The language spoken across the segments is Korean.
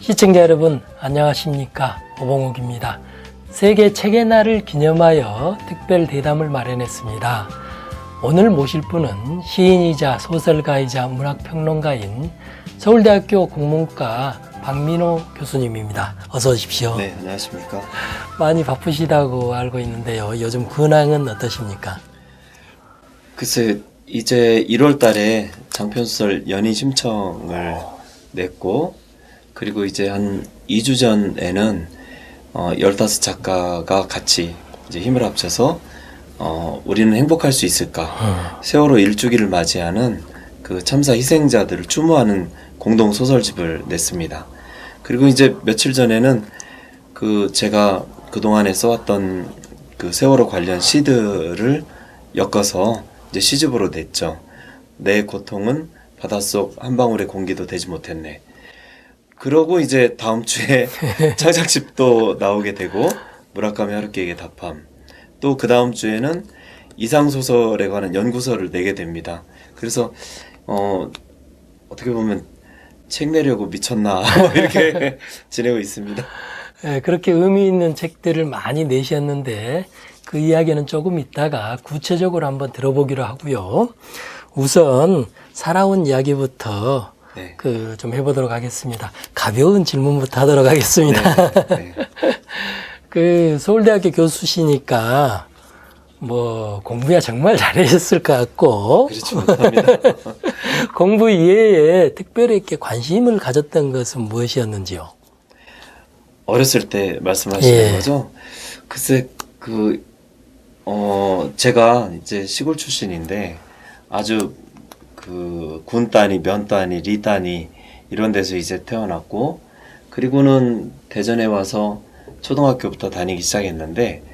시청자 여러분 안녕하십니까, 오봉욱입니다. 세계 책의 날을 기념하여 특별 대담을 마련했습니다. 오늘 모실 분은 시인이자 소설가이자 문학평론가인 서울대학교 국문과 박민호 교수님입니다. 어서 오십시오. 네, 안녕하십니까. 많이 바쁘시다고 알고 있는데요. 요즘 근황은 어떠십니까? 글쎄, 이제 1월 달에 장편소설 연인 심청을 냈고, 그리고 이제 한 2주 전에는 15작가가 같이 이제 힘을 합쳐서 우리는 행복할 수 있을까? 세월호 1주기를 맞이하는 그 참사 희생자들을 추모하는 공동 소설집을 냈습니다. 그리고 이제 며칠 전에는 제가 그동안에 써왔던 그 세월호 관련 시들을 엮어서 이제 시집으로 냈죠. 내 고통은 바닷속 한 방울의 공기도 되지 못했네. 그러고 이제 다음 주에 창작집도 나오게 되고, 무라카미 하루키에게 답함. 또 그 다음 주에는 이상소설에 관한 연구서를 내게 됩니다. 그래서 어떻게 보면 책 내려고 미쳤나 이렇게 지내고 있습니다. 네, 그렇게 의미 있는 책들을 많이 내셨는데 그 이야기는 조금 있다가 구체적으로 한번 들어보기로 하고요. 우선 살아온 이야기부터 네. 좀 해보도록 하겠습니다. 가벼운 질문부터 하도록 하겠습니다. 네. 그 서울대학교 교수시니까 뭐 공부야 정말 잘하셨을 것 같고, 그렇지 못합니다. 공부 이외에 특별히 이렇게 관심을 가졌던 것은 무엇이었는지요? 어렸을 때 말씀하시는 예. 거죠? 글쎄, 제가 이제 시골 출신인데 아주 군 단위, 면 단위, 리 단위 이런 데서 이제 태어났고, 그리고는 대전에 와서 초등학교부터 다니기 시작했는데,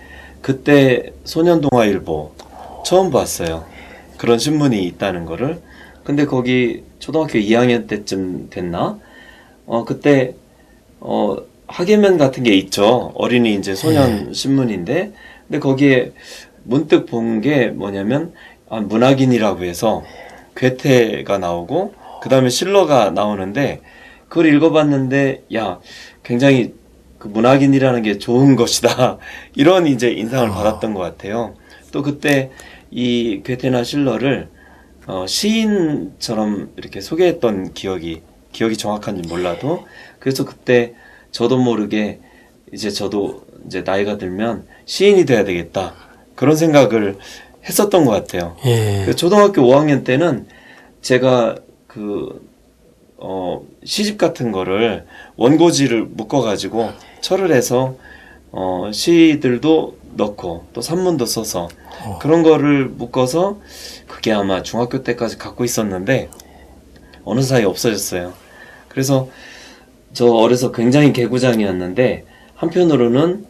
그때 소년동아일보 처음 봤어요. 그런 신문이 있다는 거를. 근데 거기 초등학교 2학년 때쯤 됐나? 그때 학예면 같은 게 있죠. 어린이 이제 소년 신문인데, 근데 거기에 문득 본 게 뭐냐면 문학인이라고 해서 괴테가 나오고 그 다음에 실러가 나오는데, 그걸 읽어봤는데 굉장히 그 문학인이라는 게 좋은 것이다 이런 이제 인상을 받았던 것 같아요. 또 그때 이 괴테나 실러를 시인처럼 이렇게 소개했던 기억이 정확한지 몰라도, 그래서 그때 저도 모르게 저도 이제 나이가 들면 시인이 돼야 되겠다 그런 생각을 했었던 것 같아요. 예. 초등학교 5학년 때는 제가 시집 같은 거를 원고지를 묶어가지고 철을 해서 시들도 넣고 또 산문도 써서 그런 거를 묶어서, 그게 아마 중학교 때까지 갖고 있었는데 어느 사이 없어졌어요. 그래서 저 어려서 굉장히 개구장이었는데, 한편으로는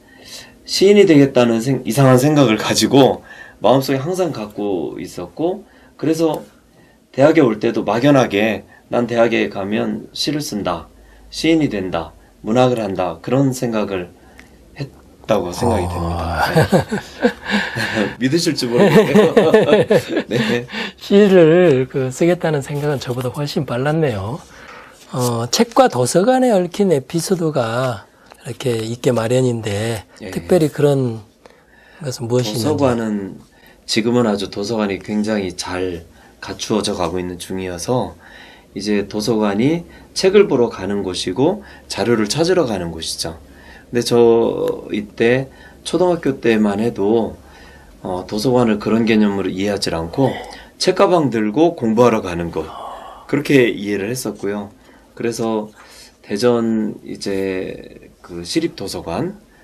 시인이 되겠다는 이상한 생각을 가지고 마음속에 항상 갖고 있었고, 그래서 대학에 올 때도 막연하게 난 대학에 가면 시를 쓴다, 시인이 된다, 문학을 한다, 그런 생각을 했다고 생각이 됩니다. 네. 믿으실지 모르겠네요. 네. 시를 쓰겠다는 생각은 저보다 훨씬 빨랐네요. 책과 도서관에 얽힌 에피소드가 이렇게 있게 마련인데, 예. 특별히 그런 것은 무엇이 있는지. 도서관은 지금은 아주 도서관이 굉장히 잘 갖추어져 가고 있는 중이어서, 이제 도서관이 책을 보러 가는 곳이고 자료를 찾으러 가는 곳이죠. 근데 이때 초등학교 때만 해도 도서관을 그런 개념으로 이해하지 않고 책가방 들고 공부하러 가는 것, 그렇게 이해를 했었고요. 그래서 대전 이제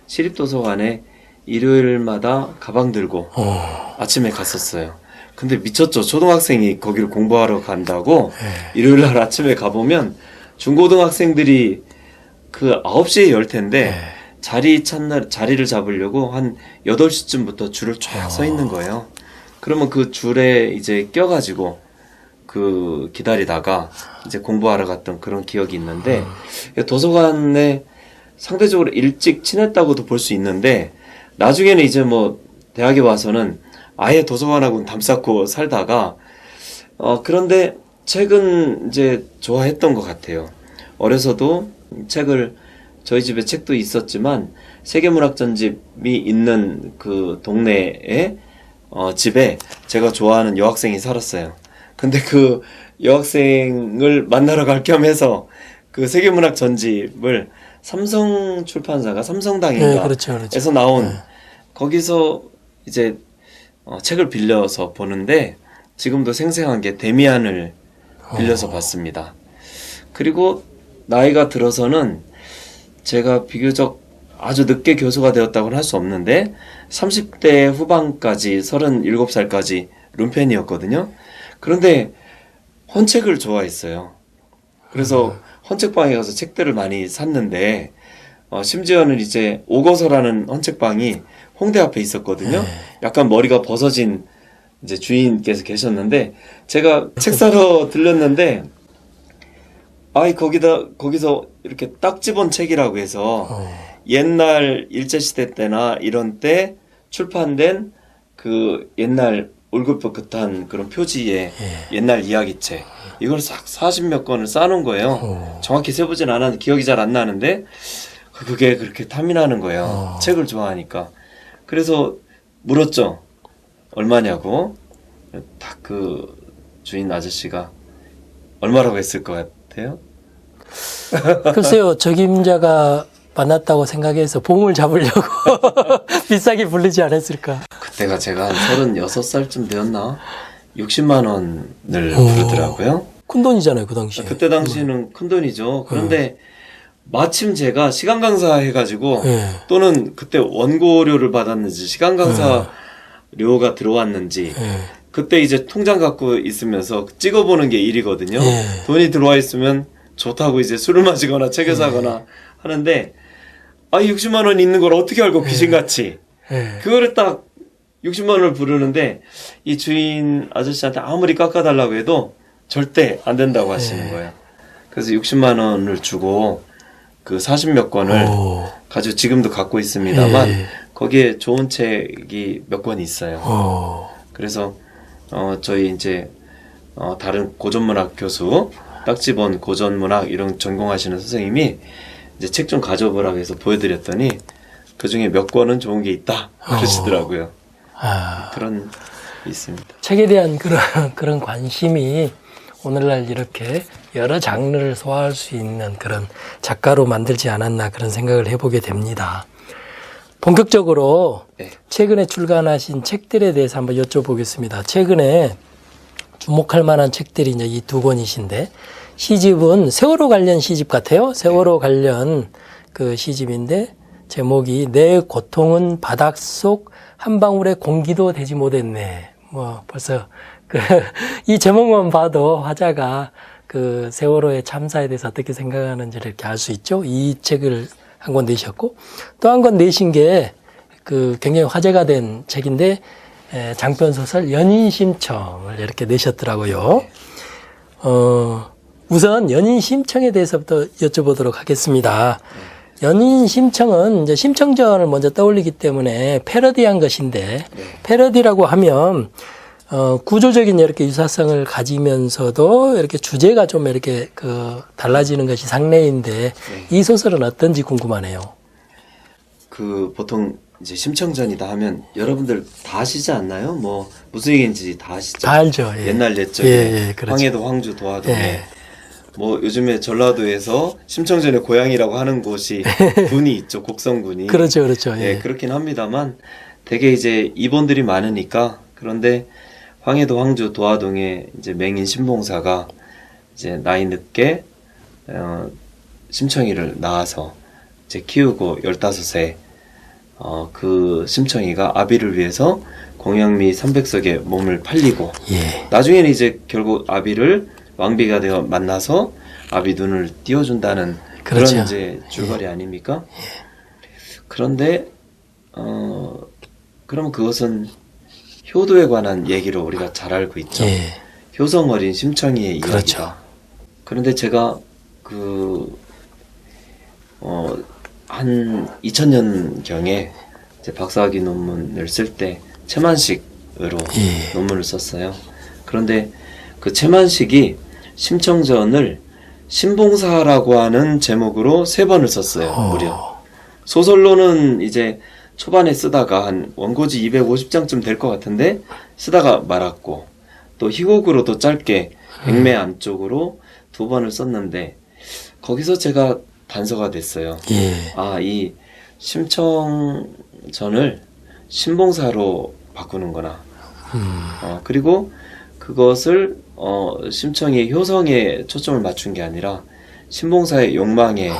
시립도서관에 일요일마다 가방 들고 아침에 갔었어요. 근데 미쳤죠. 초등학생이 거기를 공부하러 간다고. 일요일 날 아침에 가보면 중고등학생들이 9시에 열 텐데 자리를 잡으려고 한 8시쯤부터 줄을 쫙 서 있는 거예요. 그러면 그 줄에 이제 껴가지고 기다리다가 이제 공부하러 갔던 그런 기억이 있는데, 도서관에 상대적으로 일찍 친했다고도 볼 수 있는데, 나중에는 이제 대학에 와서는 아예 도서관하고는 담쌓고 살다가, 그런데 책은 이제 좋아했던 것 같아요. 어려서도 책을 저희 집에 책도 있었지만 세계문학 전집이 있는 그 동네에 집에 제가 좋아하는 여학생이 살았어요. 근데 그 여학생을 만나러 갈 겸해서 그 세계문학 전집을 삼성 출판사가 삼성당인가 네, 그렇죠. 에서 나온 거기서 이제 책을 빌려서 보는데 지금도 생생한 게 데미안을 빌려서 봤습니다. 그리고 나이가 들어서는 제가 비교적 아주 늦게 교수가 되었다고는 할 수 없는데 30대 후반까지 37살까지 룸펜이었거든요. 그런데 헌책을 좋아했어요. 그래서 헌책방에 가서 책들을 많이 샀는데 심지어는 이제 오거서라는 헌책방이 홍대 앞에 있었거든요. 약간 머리가 벗어진 이제 주인께서 계셨는데 제가 책 사러 들렸는데 거기서 이렇게 딱지본 책이라고 해서 옛날 일제시대 때나 이런 때 출판된 그 옛날 울긋불긋한 그런 표지의 옛날 이야기책 이걸 싹 40몇 권을 쌓아놓은 거예요. 정확히 세보진 않았는데 기억이 잘 안 나는데 그게 그렇게 탐이 나는 거예요. 책을 좋아하니까. 그래서 물었죠. 얼마냐고. 딱 그 주인 아저씨가 얼마라고 했을 것 같아요? 글쎄요, 적임자가 만났다고 생각해서 봉을 잡으려고 비싸게 부르지 않았을까. 그때가 제가 한 36살쯤 되었나? 60만 원을 부르더라고요. 큰 돈이잖아요, 그 당시에. 그때 당시에는 큰 돈이죠. 그런데 마침 제가 시간 강사 해가지고 또는 그때 원고료를 받았는지 시간 강사료가 들어왔는지 그때 이제 통장 갖고 있으면서 찍어보는 게 일이거든요. 돈이 들어와 있으면 좋다고 이제 술을 마시거나 책을 사거나 하는데 60만 원 있는 걸 어떻게 알고 귀신같이 그거를 딱 60만 원을 부르는데 이 주인 아저씨한테 아무리 깎아달라고 해도 절대 안 된다고 하시는 거예요. 그래서 60만 원을 주고 그 40몇 권을 가지고 지금도 갖고 있습니다만 거기에 좋은 책이 몇 권 있어요. 그래서 저희 이제 다른 고전문학 교수 딱지본 고전문학 이런 전공하시는 선생님이 이제 책 좀 가져보라고 해서 보여드렸더니 그 중에 몇 권은 좋은 게 있다 그러시더라고요. 그런 게 있습니다. 책에 대한 그런 관심이 오늘날 이렇게 여러 장르를 소화할 수 있는 그런 작가로 만들지 않았나 그런 생각을 해보게 됩니다. 본격적으로 최근에 출간하신 책들에 대해서 한번 여쭤보겠습니다. 최근에 주목할 만한 책들이 이제 이 두 권이신데 시집은 세월호 관련 시집 같아요. 세월호 관련 그 시집인데 제목이 내 고통은 바닷속 한 방울의 공기도 되지 못했네. 벌써 이 제목만 봐도 화자가 그 세월호의 참사에 대해서 어떻게 생각하는지를 이렇게 알 수 있죠. 이 책을 한 권 내셨고 또 한 권 내신 게 그 굉장히 화제가 된 책인데 장편 소설 연인심청을 이렇게 내셨더라고요. 우선 연인심청에 대해서부터 여쭤보도록 하겠습니다. 연인심청은 이제 심청전을 먼저 떠올리기 때문에 패러디한 것인데 패러디라고 하면 구조적인 이렇게 유사성을 가지면서도 이렇게 주제가 좀 이렇게 달라지는 것이 상례인데 이 소설은 어떤지 궁금하네요. 보통 이제 심청전이다 하면 여러분들 다 아시지 않나요? 무슨 얘기인지 다 아시죠? 다 알죠. 옛날 옛적에 그렇죠. 황해도 황주 도화동에 요즘에 전라도에서 심청전의 고향이라고 하는 곳이 군이 있죠. 곡성군이. 그렇죠. 그렇긴 합니다만 되게 이제 입원들이 많으니까 그런데 황해도 황주 도화동에 이제 맹인 신봉사가 이제 나이 늦게 심청이를 낳아서 이제 키우고 15세 그 심청이가 아비를 위해서 공양미 300석에 몸을 팔리고 나중에는 이제 결국 아비를 왕비가 되어 만나서 아비 눈을 띄워준다는 그런 이제 줄거리 아닙니까? 그런데 그럼 그것은 효도에 관한 얘기로 우리가 잘 알고 있죠. 효성 어린 심청이의 이야기다. 그런데 제가 한 2000년경에 이제 박사학위 논문을 쓸 때 채만식으로 논문을 썼어요. 그런데 그 채만식이 심청전을 신봉사라고 하는 제목으로 3번을 썼어요. 무려. 소설로는 이제 초반에 쓰다가 한 원고지 250장쯤 될 것 같은데 쓰다가 말았고, 또 희곡으로도 짧게 백매 안쪽으로 2번을 썼는데 거기서 제가 단서가 됐어요. 예. 아, 이 심청전을 신봉사로 바꾸는구나. 그리고 그것을 심청의 효성에 초점을 맞춘 게 아니라 신봉사의 욕망에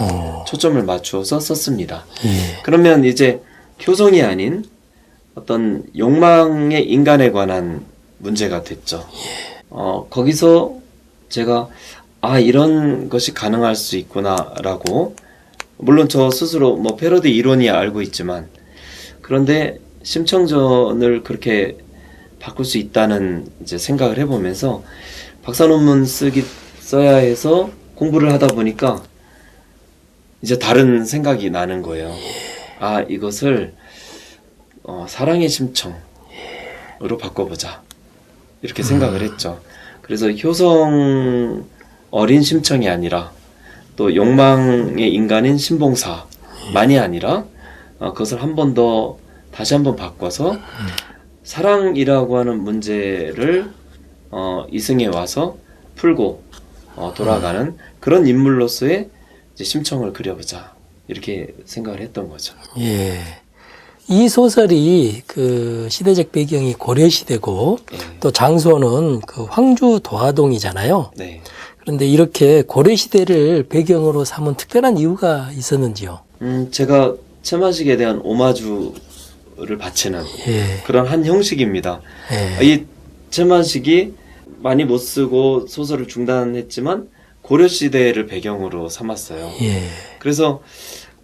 초점을 맞추어서 썼습니다. 예. 그러면 이제 효성이 아닌 어떤 욕망의 인간에 관한 문제가 됐죠. 거기서 제가 이런 것이 가능할 수 있구나라고, 물론 저 스스로 뭐 패러디 이론이 알고 있지만, 그런데 심청전을 그렇게 바꿀 수 있다는 이제 생각을 해보면서 박사 논문 써야 해서 공부를 하다 보니까 이제 다른 생각이 나는 거예요. 이것을 사랑의 심청으로 바꿔보자, 이렇게 생각을 했죠. 그래서 효성 어린 심청이 아니라 또 욕망의 인간인 신봉사만이 아니라 그것을 한 번 더 다시 한번 바꿔서 사랑이라고 하는 문제를 이승에 와서 풀고 돌아가는 그런 인물로서의 이제 심청을 그려보자, 이렇게 생각을 했던 거죠. 예. 이 소설이 그 시대적 배경이 고려시대고 네. 또 장소는 그 황주 도화동이잖아요. 네. 그런데 이렇게 고려시대를 배경으로 삼은 특별한 이유가 있었는지요? 제가 채만식에 대한 오마주를 바치는 예. 그런 한 형식입니다. 예. 이 채만식이 많이 못 쓰고 소설을 중단했지만 고려시대를 배경으로 삼았어요. 예. 그래서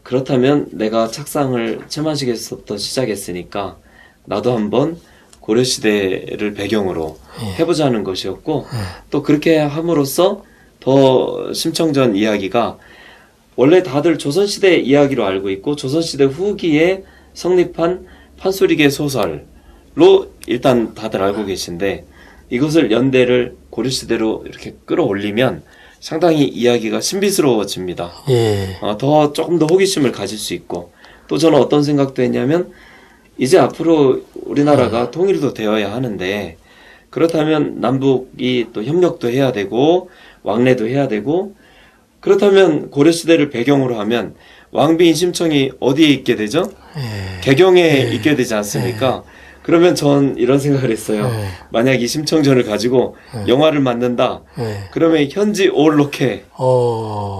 그렇다면 내가 착상을 채만식에서부터 시작했으니까 나도 한번 고려시대를 배경으로 해보자는 것이었고, 또 그렇게 함으로써 더 심청전 이야기가, 원래 다들 조선시대 이야기로 알고 있고 조선시대 후기에 성립한 판소리계 소설로 일단 다들 알고 계신데, 이것을 연대를 고려시대로 이렇게 끌어올리면 상당히 이야기가 신비스러워집니다. 예. 조금 더 호기심을 가질 수 있고, 또 저는 어떤 생각도 했냐면, 이제 앞으로 우리나라가 통일도 되어야 하는데, 그렇다면 남북이 또 협력도 해야 되고 왕래도 해야 되고, 그렇다면 고려시대를 배경으로 하면 왕비인 심청이 어디에 있게 되죠? 예. 개경에 있게 되지 않습니까? 그러면 전 이런 생각을 했어요. 만약 이 심청전을 가지고 영화를 만든다. 그러면 현지 오울록해.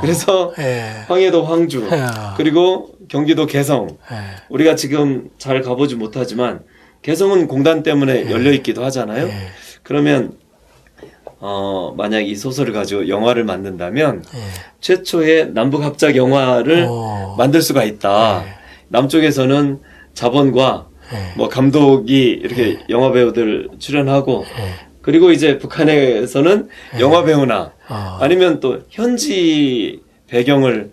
그래서 예. 황해도 황주, 그리고 경기도 개성. 예. 우리가 지금 잘 가보지 못하지만 개성은 공단 때문에 열려 있기도 하잖아요. 그러면 만약 이 소설을 가지고 영화를 만든다면 최초의 남북 합작 영화를 만들 수가 있다. 남쪽에서는 자본과 뭐 감독이 이렇게 영화 배우들 출연하고, 그리고 이제 북한에서는 영화 배우나 아니면 또 현지 배경을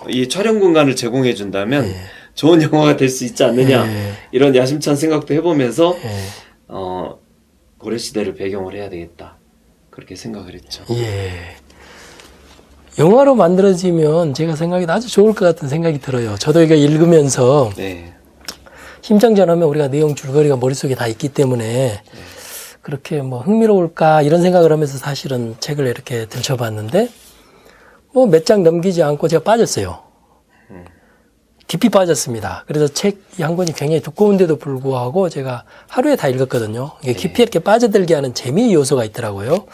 이 촬영 공간을 제공해 준다면 좋은 영화가 될 수 있지 않느냐, 이런 야심찬 생각도 해보면서 고려시대를 배경으로 해야 되겠다, 그렇게 생각을 했죠. 예. 영화로 만들어지면 제가 생각해도 아주 좋을 것 같은 생각이 들어요. 저도 이거 읽으면서 네. 심청전 하면 우리가 내용 줄거리가 머릿속에 다 있기 때문에 그렇게 뭐 흥미로울까 이런 생각을 하면서 사실은 책을 이렇게 들춰봤는데, 뭐 몇 장 넘기지 않고 제가 빠졌어요. 깊이 빠졌습니다. 그래서 책 한 권이 굉장히 두꺼운데도 불구하고 제가 하루에 다 읽었거든요. 이게 깊이 이렇게 빠져들게 하는 재미 요소가 있더라고요.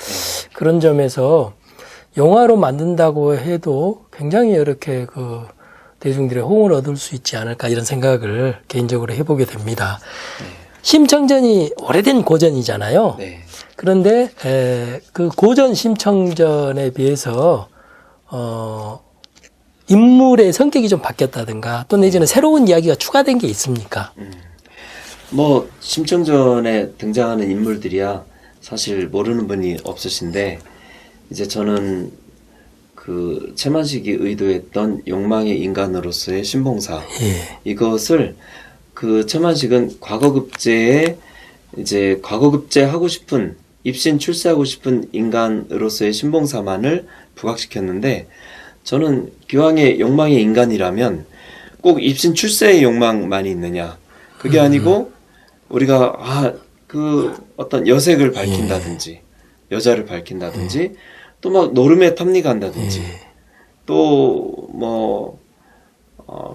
그런 점에서 영화로 만든다고 해도 굉장히 이렇게 그 대중들의 호응을 얻을 수 있지 않을까, 이런 생각을 개인적으로 해보게 됩니다. 심청전이 오래된 고전이잖아요. 네. 그런데 그 고전 심청전에 비해서 인물의 성격이 좀 바뀌었다든가, 또 내지는 새로운 이야기가 추가된 게 있습니까? 뭐 심청전에 등장하는 인물들이야 사실 모르는 분이 없으신데, 이제 저는 그 채만식이 의도했던 욕망의 인간으로서의 신봉사, 이것을 그 채만식은 과거급제에 이제 과거급제 하고 싶은 입신 출세하고 싶은 인간으로서의 신봉사만을 부각시켰는데, 저는 기왕의 욕망의 인간이라면 꼭 입신 출세의 욕망만이 있느냐, 그게 아니고 우리가 그 어떤 여색을 밝힌다든지 여자를 밝힌다든지 또 막 노름에 탐닉한다든지 또 뭐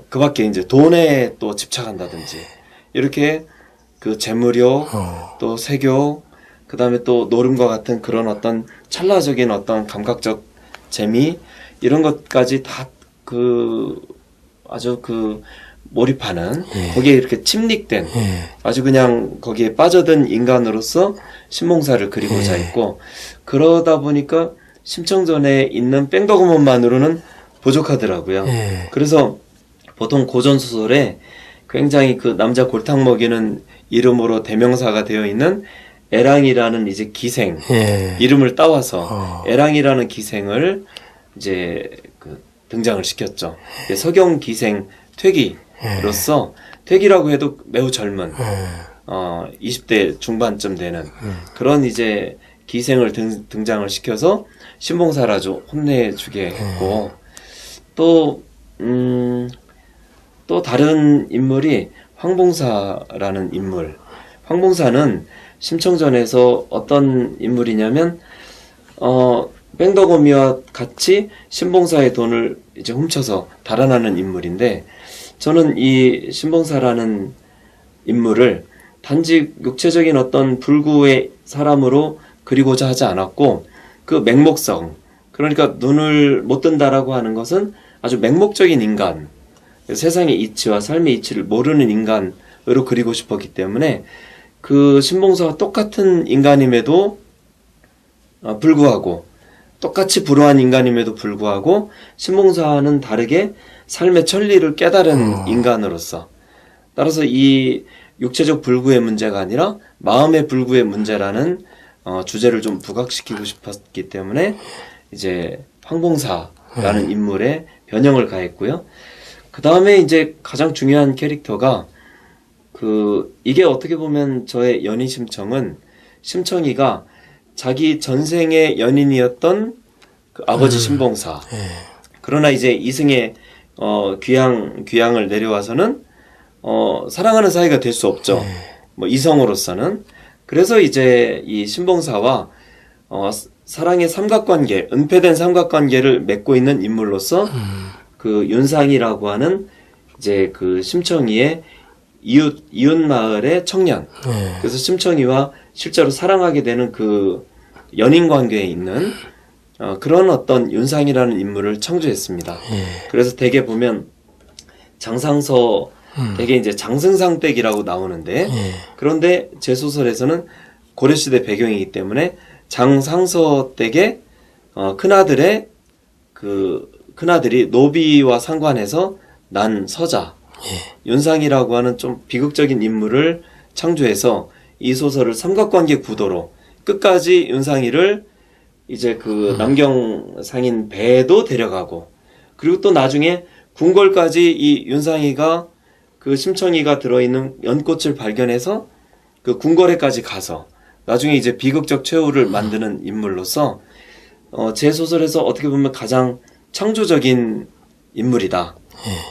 그 밖에 이제 돈에 또 집착한다든지 이렇게 그 재물욕 또 색욕 그 다음에 또 노름과 같은 그런 어떤 찰나적인 어떤 감각적 재미 이런 것까지 다 그 아주 그 몰입하는 거기에 이렇게 침릭된 아주 그냥 거기에 빠져든 인간으로서 신봉사를 그리고자 했고, 그러다 보니까 심청전에 있는 뺑덕어몬만으로는 부족하더라고요. 그래서 보통 고전소설에 굉장히 그 남자 골탕 먹이는 이름으로 대명사가 되어 있는 애랑이라는 이제 기생 이름을 따와서 애랑이라는 기생을 이제 그 등장을 시켰죠. 서경 기생 퇴기로서 퇴기라고 해도 매우 젊은 20대 중반쯤 되는 그런 이제 기생을 등장을 시켜서 신봉사를 아주 혼내주게 했고, 또 다른 인물이 황봉사라는 인물. 황봉사는 심청전에서 어떤 인물이냐면 뺑덕어미와 같이 신봉사의 돈을 이제 훔쳐서 달아나는 인물인데, 저는 이 신봉사라는 인물을 단지 육체적인 어떤 불구의 사람으로 그리고자 하지 않았고, 그 맹목성, 그러니까 눈을 못 뜬다라고 하는 것은 아주 맹목적인 인간, 세상의 이치와 삶의 이치를 모르는 인간으로 그리고 싶었기 때문에 그 신봉사와 똑같은 인간임에도 불구하고, 똑같이 불우한 인간임에도 불구하고 신봉사와는 다르게 삶의 천리를 깨달은 인간으로서, 따라서 이 육체적 불구의 문제가 아니라 마음의 불구의 문제라는 주제를 좀 부각시키고 싶었기 때문에 이제 황봉사라는 인물에 변형을 가했고요. 그 다음에 이제 가장 중요한 캐릭터가 이게 어떻게 보면 저의 연인 심청은 심청이가 자기 전생의 연인이었던 그 아버지 신봉사. 그러나 이제 이승의 귀향을 내려와서는 사랑하는 사이가 될 수 없죠. 뭐 이성으로서는. 그래서 이제 이 신봉사와 사랑의 삼각관계, 은폐된 삼각관계를 맺고 있는 인물로서 그 윤상이라고 하는 이제 그 심청이의 이웃 마을의 청년. 그래서 심청이와 실제로 사랑하게 되는 그 연인 관계에 있는 그런 어떤 윤상이라는 인물을 창조했습니다. 그래서 대개 보면 장상서 대개 이제 장승상댁이라고 나오는데, 그런데 제 소설에서는 고려시대 배경이기 때문에 장상서 댁의 큰아들이 노비와 상관해서 난 서자 윤상이라고 하는 좀 비극적인 인물을 창조해서 이 소설을 삼각관계 구도로 끝까지 윤상이를 이제 그 남경상인 배도 데려가고, 그리고 또 나중에 궁궐까지 이 윤상이가 그 심청이가 들어있는 연꽃을 발견해서 그 궁궐에까지 가서 나중에 이제 비극적 최후를 만드는 인물로서 제 소설에서 어떻게 보면 가장 창조적인 인물이다.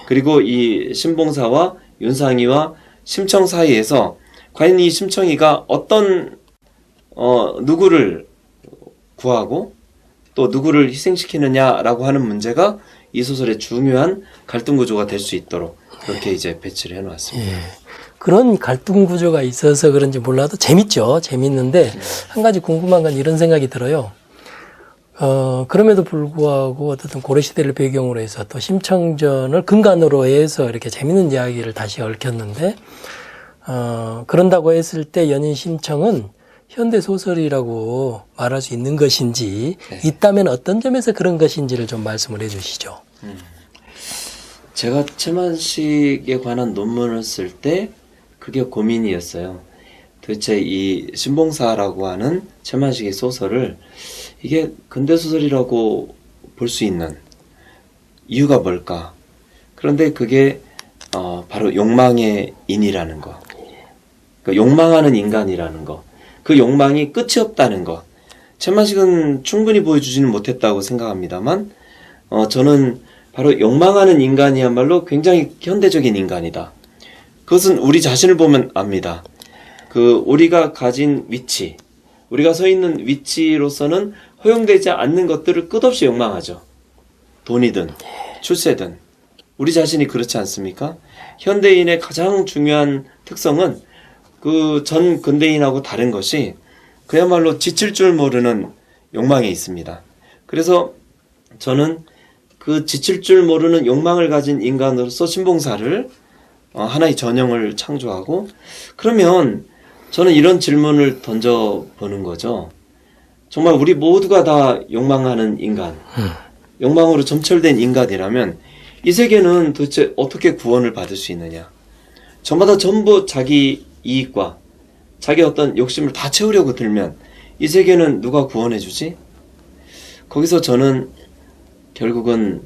그리고 이 신봉사와 윤상이와 심청 사이에서 과연 이 심청이가 어떤 누구를 구하고 또 누구를 희생시키느냐라고 하는 문제가 이 소설의 중요한 갈등 구조가 될 수 있도록 그렇게 이제 배치를 해놓았습니다. 그런 갈등 구조가 있어서 그런지 몰라도 재밌죠. 재밌는데 한 가지 궁금한 건 이런 생각이 들어요. 그럼에도 불구하고 어쨌든 고려시대를 배경으로 해서 또 심청전을 근간으로 해서 이렇게 재밌는 이야기를 다시 얽혔는데, 그런다고 했을 때 연인 심청은 현대 소설이라고 말할 수 있는 것인지, 있다면 어떤 점에서 그런 것인지를 좀 말씀을 해 주시죠. 제가 최만식에 관한 논문을 쓸 때 그게 고민이었어요. 도대체 이 신봉사라고 하는 최만식의 소설을 이게 근대소설이라고 볼 수 있는 이유가 뭘까? 그런데 그게 바로 욕망의 인이라는 거. 그러니까 욕망하는 인간이라는 거. 그 욕망이 끝이 없다는 것. 채만식은 충분히 보여주지는 못했다고 생각합니다만, 저는 바로 욕망하는 인간이야말로 굉장히 현대적인 인간이다. 그것은 우리 자신을 보면 압니다. 우리가 가진 위치, 우리가 서 있는 위치로서는 허용되지 않는 것들을 끝없이 욕망하죠. 돈이든 출세든. 우리 자신이 그렇지 않습니까? 현대인의 가장 중요한 특성은 그 전 근대인하고 다른 것이 그야말로 지칠 줄 모르는 욕망이 있습니다. 그래서 저는 그 지칠 줄 모르는 욕망을 가진 인간으로서 신봉사를 하나의 전형을 창조하고, 그러면 저는 이런 질문을 던져보는 거죠. 정말 우리 모두가 다 욕망하는 인간, 욕망으로 점철된 인간이라면 이 세계는 도대체 어떻게 구원을 받을 수 있느냐. 저마다 전부 자기 이익과 자기 어떤 욕심을 다 채우려고 들면 이 세계는 누가 구원해 주지? 거기서 저는 결국은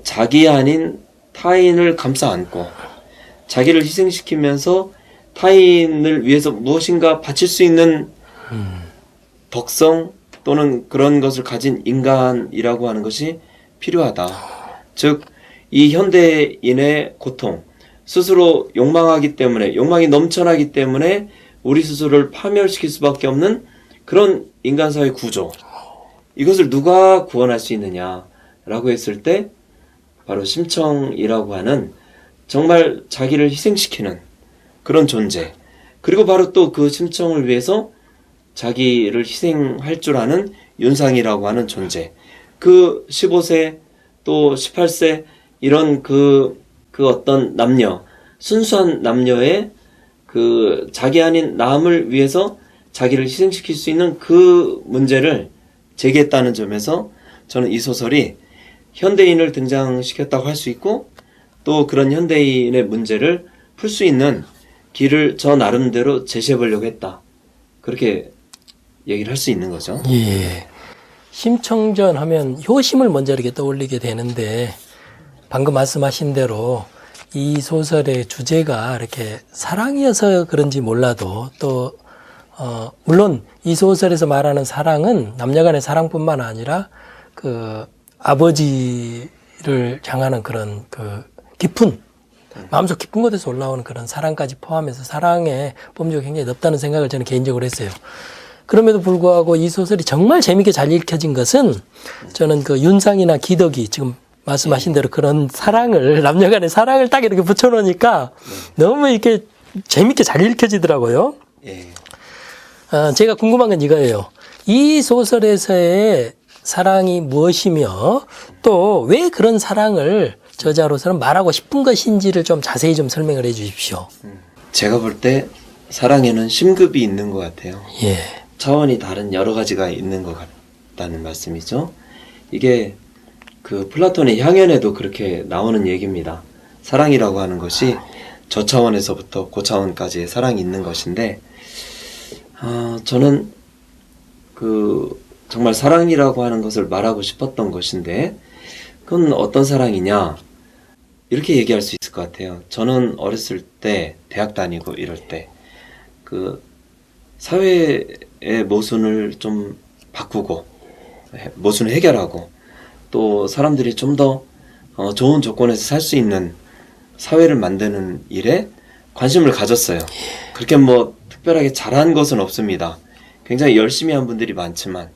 자기 아닌 타인을 감싸 안고 자기를 희생시키면서 타인을 위해서 무엇인가 바칠 수 있는 덕성 또는 그런 것을 가진 인간이라고 하는 것이 필요하다. 즉, 이 현대인의 고통, 스스로 욕망하기 때문에, 욕망이 넘쳐나기 때문에 우리 스스로를 파멸시킬 수밖에 없는 그런 인간사회 구조, 이것을 누가 구원할 수 있느냐라고 했을 때 바로 심청이라고 하는 정말 자기를 희생시키는 그런 존재, 그리고 바로 또 그 심청을 위해서 자기를 희생할 줄 아는 윤상이라고 하는 존재, 그 15세 또 18세 이런 그 어떤 남녀, 순수한 남녀의 그 자기 아닌 남을 위해서 자기를 희생시킬 수 있는 그 문제를 제기했다는 점에서 저는 이 소설이 현대인을 등장시켰다고 할 수 있고, 또 그런 현대인의 문제를 풀 수 있는 길을 저 나름대로 제시해 보려고 했다. 그렇게 얘기를 할 수 있는 거죠. 예. 심청전 하면 효심을 먼저 이렇게 떠올리게 되는데, 방금 말씀하신 대로 이 소설의 주제가 이렇게 사랑이어서 그런지 몰라도 또 물론 이 소설에서 말하는 사랑은 남녀간의 사랑뿐만 아니라 그 아버지를 향하는 그런 그 깊은 마음속 깊은 곳에서 올라오는 그런 사랑까지 포함해서 사랑의 범주가 굉장히 넓다는 생각을 저는 개인적으로 했어요. 그럼에도 불구하고 이 소설이 정말 재밌게 잘 읽혀진 것은 저는 그 윤상이나 기덕이 지금 말씀하신 대로 그런 사랑을, 남녀간의 사랑을 딱 이렇게 붙여놓으니까 너무 이렇게 재밌게 잘 읽혀지더라고요. 예. 제가 궁금한 건 이거예요. 이 소설에서의 사랑이 무엇이며 또 왜 그런 사랑을 저자로서는 말하고 싶은 것인지를 좀 자세히 좀 설명을 해 주십시오. 제가 볼 때 사랑에는 심급이 있는 것 같아요. 예. 차원이 다른 여러 가지가 있는 것 같다는 말씀이죠. 이게 그 플라톤의 향연에도 그렇게 나오는 얘기입니다. 사랑이라고 하는 것이 저 차원에서부터 그 차원까지의 사랑이 있는 것인데, 저는 정말 사랑이라고 하는 것을 말하고 싶었던 것인데, 그건 어떤 사랑이냐, 이렇게 얘기할 수 있을 것 같아요. 저는 어렸을 때, 대학 다니고 이럴 때, 사회의 모순을 좀 바꾸고, 모순을 해결하고, 또 사람들이 좀 더 좋은 조건에서 살 수 있는 사회를 만드는 일에 관심을 가졌어요. 그렇게 뭐 특별하게 잘한 것은 없습니다. 굉장히 열심히 한 분들이 많지만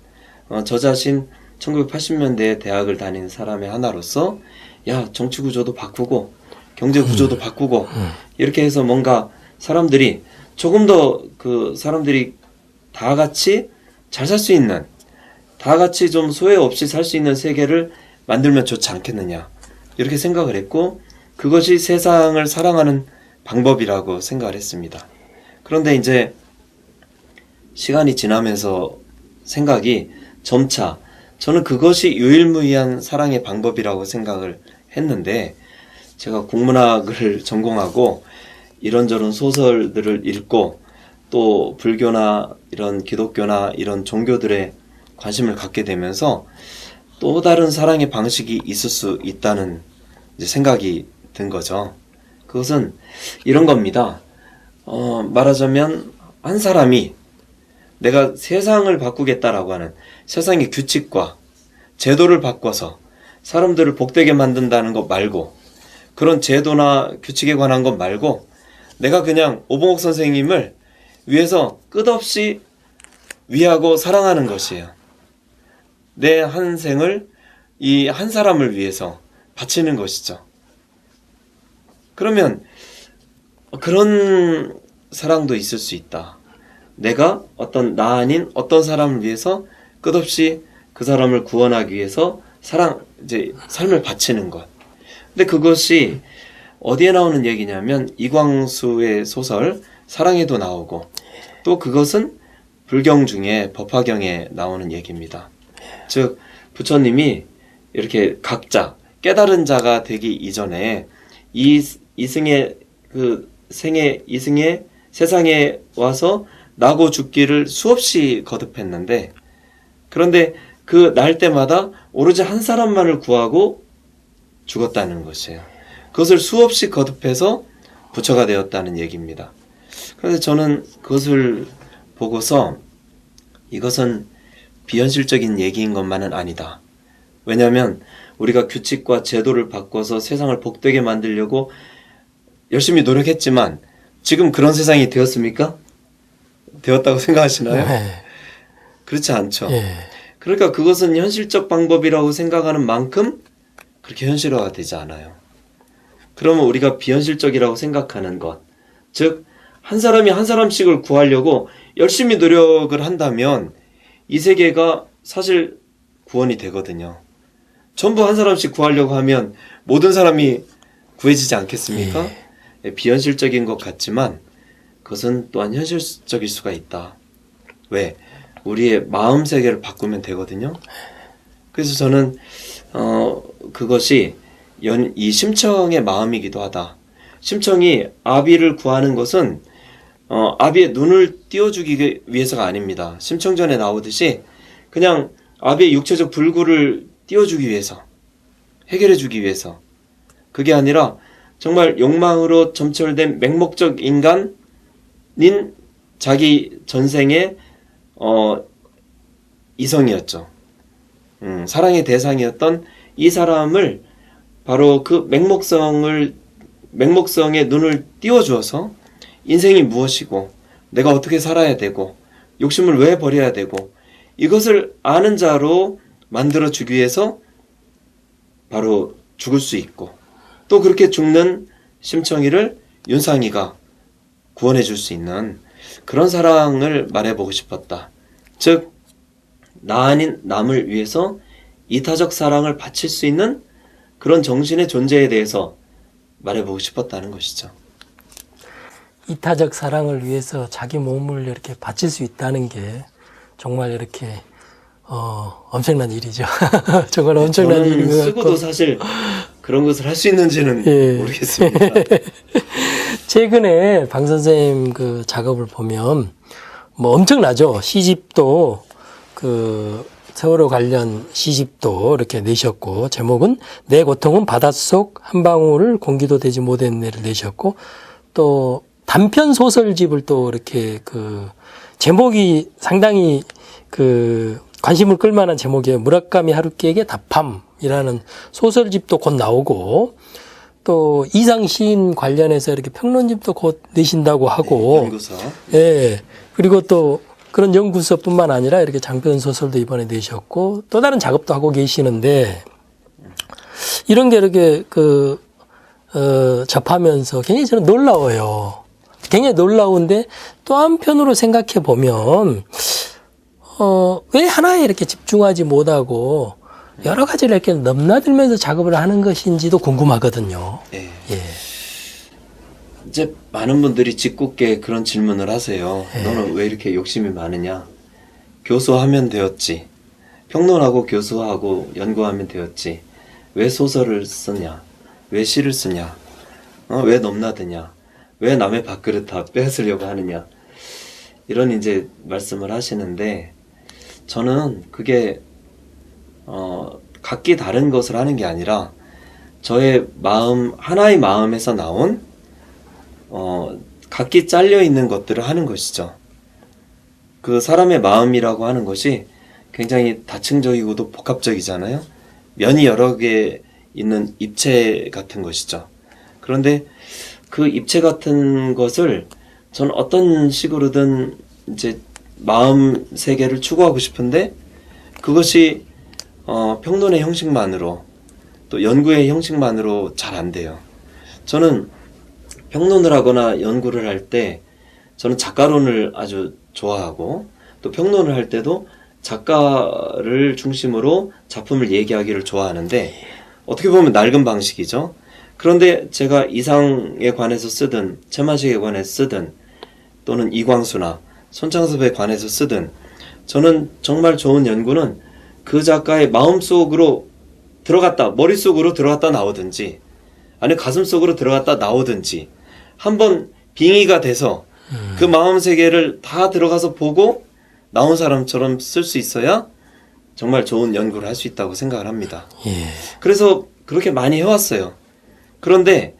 저 자신 1980년대에 대학을 다닌 사람의 하나로서 야, 정치 구조도 바꾸고 경제 구조도 바꾸고 이렇게 해서 뭔가 사람들이 조금 더 사람들이 다 같이 잘 살 수 있는, 다 같이 좀 소외 없이 살 수 있는 세계를 만들면 좋지 않겠느냐, 이렇게 생각을 했고, 그것이 세상을 사랑하는 방법이라고 생각을 했습니다. 그런데 이제 시간이 지나면서 생각이 점차 저는 그것이 유일무이한 사랑의 방법이라고 생각을 했는데, 제가 국문학을 전공하고 이런저런 소설들을 읽고 또 불교나 이런 기독교나 이런 종교들의 관심을 갖게 되면서 또 다른 사랑의 방식이 있을 수 있다는 이제 생각이 든 거죠. 그것은 이런 겁니다. 말하자면 한 사람이 내가 세상을 바꾸겠다라고 하는 세상의 규칙과 제도를 바꿔서 사람들을 복되게 만든다는 것 말고, 그런 제도나 규칙에 관한 것 말고, 내가 그냥 오봉옥 선생님을 위해서 끝없이 위하고 사랑하는 것이에요. 내 한 생을 이 한 사람을 위해서 바치는 것이죠. 그러면 그런 사랑도 있을 수 있다. 내가 어떤 나 아닌 어떤 사람을 위해서 끝없이 그 사람을 구원하기 위해서 이제 삶을 바치는 것. 근데 그것이 어디에 나오는 얘기냐면 이광수의 소설 사랑에도 나오고, 또 그것은 불경 중에 법화경에 나오는 얘기입니다. 즉 부처님이 이렇게 각자 깨달은 자가 되기 이전에 이승의 세상에 와서 나고 죽기를 수없이 거듭했는데, 그런데 그 날 때마다 오로지 한 사람만을 구하고 죽었다는 것이에요. 그것을 수없이 거듭해서 부처가 되었다는 얘기입니다. 그런데 저는 그것을 보고서 이것은 비현실적인 얘기인 것만은 아니다. 왜냐하면 우리가 규칙과 제도를 바꿔서 세상을 복되게 만들려고 열심히 노력했지만 지금 그런 세상이 되었습니까? 되었다고 생각하시나요? 네. 그렇지 않죠. 예. 그러니까 그것은 현실적 방법이라고 생각하는 만큼 그렇게 현실화가 되지 않아요. 그러면 우리가 비현실적이라고 생각하는 것, 즉 한 사람이 한 사람씩을 구하려고 열심히 노력을 한다면 이 세계가 사실 구원이 되거든요. 전부 한 사람씩 구하려고 하면 모든 사람이 구해지지 않겠습니까? 예. 비현실적인 것 같지만 그것은 또한 현실적일 수가 있다. 왜? 우리의 마음 세계를 바꾸면 되거든요. 그래서 저는 그것이 이 심청의 마음이기도 하다. 심청이 아비를 구하는 것은 아비의 눈을 띄워주기 위해서가 아닙니다. 심청전에 나오듯이 그냥 아비의 육체적 불구를 띄워주기 위해서, 해결해주기 위해서. 그게 아니라 정말 욕망으로 점철된 맹목적 인간인 자기 전생의 이성이었죠. 사랑의 대상이었던 이 사람을 바로 그 맹목성의 눈을 띄워주어서 인생이 무엇이고 내가 어떻게 살아야 되고 욕심을 왜 버려야 되고 이것을 아는 자로 만들어주기 위해서 바로 죽을 수 있고, 또 그렇게 죽는 심청이를 윤상이가 구원해 줄 수 있는 그런 사랑을 말해보고 싶었다. 즉 나 아닌 남을 위해서 이타적 사랑을 바칠 수 있는 그런 정신의 존재에 대해서 말해보고 싶었다는 것이죠. 이타적 사랑을 위해서 자기 몸을 이렇게 바칠 수 있다는 게 정말 이렇게 엄청난 일이죠. 정말 엄청난 일인 것 같고. 쓰고도 사실 그런 것을 할 수 있는지는 예. 모르겠습니다. 최근에 방 선생님 그 작업을 보면 뭐 엄청나죠. 시집도 그 세월호 관련 시집도 이렇게 내셨고, 제목은 내 고통은 바닷속 한 방울 공기도 되지 못한 내를 내셨고, 또 단편 소설집을 또 이렇게 그 제목이 상당히 그 관심을 끌만한 제목이에요. 무라카미 하루키에게 답함이라는 소설집도 곧 나오고, 또 이상 시인 관련해서 이렇게 평론집도 곧 내신다고 하고, 네, 연구서. 예. 그리고 또 그런 연구서뿐만 아니라 이렇게 장편 소설도 이번에 내셨고, 또 다른 작업도 하고 계시는데, 이런 게 이렇게 접하면서 굉장히 저는 놀라워요. 굉장히 놀라운데, 또 한편으로 생각해 보면 왜 하나에 이렇게 집중하지 못하고 여러 가지를 이렇게 넘나들면서 작업을 하는 것인지도 궁금하거든요. 예. 예. 이제 많은 분들이 짓궂게 그런 질문을 하세요. 예. 너는 왜 이렇게 욕심이 많으냐? 교수하면 되었지. 평론하고 교수하고 연구하면 되었지. 왜 소설을 쓰냐? 왜 시를 쓰냐? 왜 넘나드냐? 왜 남의 밥그릇 다 뺏으려고 하느냐? 이런 이제 말씀을 하시는데, 저는 그게 각기 다른 것을 하는 게 아니라 저의 마음, 하나의 마음에서 나온 각기 잘려 있는 것들을 하는 것이죠. 그 사람의 마음이라고 하는 것이 굉장히 다층적이고도 복합적이잖아요. 면이 여러 개 있는 입체 같은 것이죠. 그런데 그 입체 같은 것을 저는 어떤 식으로든 이제 마음 세계를 추구하고 싶은데 그것이 평론의 형식만으로 또 연구의 형식만으로 잘 안 돼요. 저는 평론을 하거나 연구를 할 때 저는 작가론을 아주 좋아하고 또 평론을 할 때도 작가를 중심으로 작품을 얘기하기를 좋아하는데 어떻게 보면 낡은 방식이죠. 그런데 제가 이상에 관해서 쓰든 채만식에 관해서 쓰든 또는 이광수나 손창섭에 관해서 쓰든 저는 정말 좋은 연구는 그 작가의 마음속으로 들어갔다 머릿속으로 들어갔다 나오든지 아니 가슴속으로 들어갔다 나오든지 한번 빙의가 돼서 그 마음 세계를 다 들어가서 보고 나온 사람처럼 쓸 수 있어야 정말 좋은 연구를 할 수 있다고 생각을 합니다. 예. 그래서 그렇게 많이 해왔어요. 그런데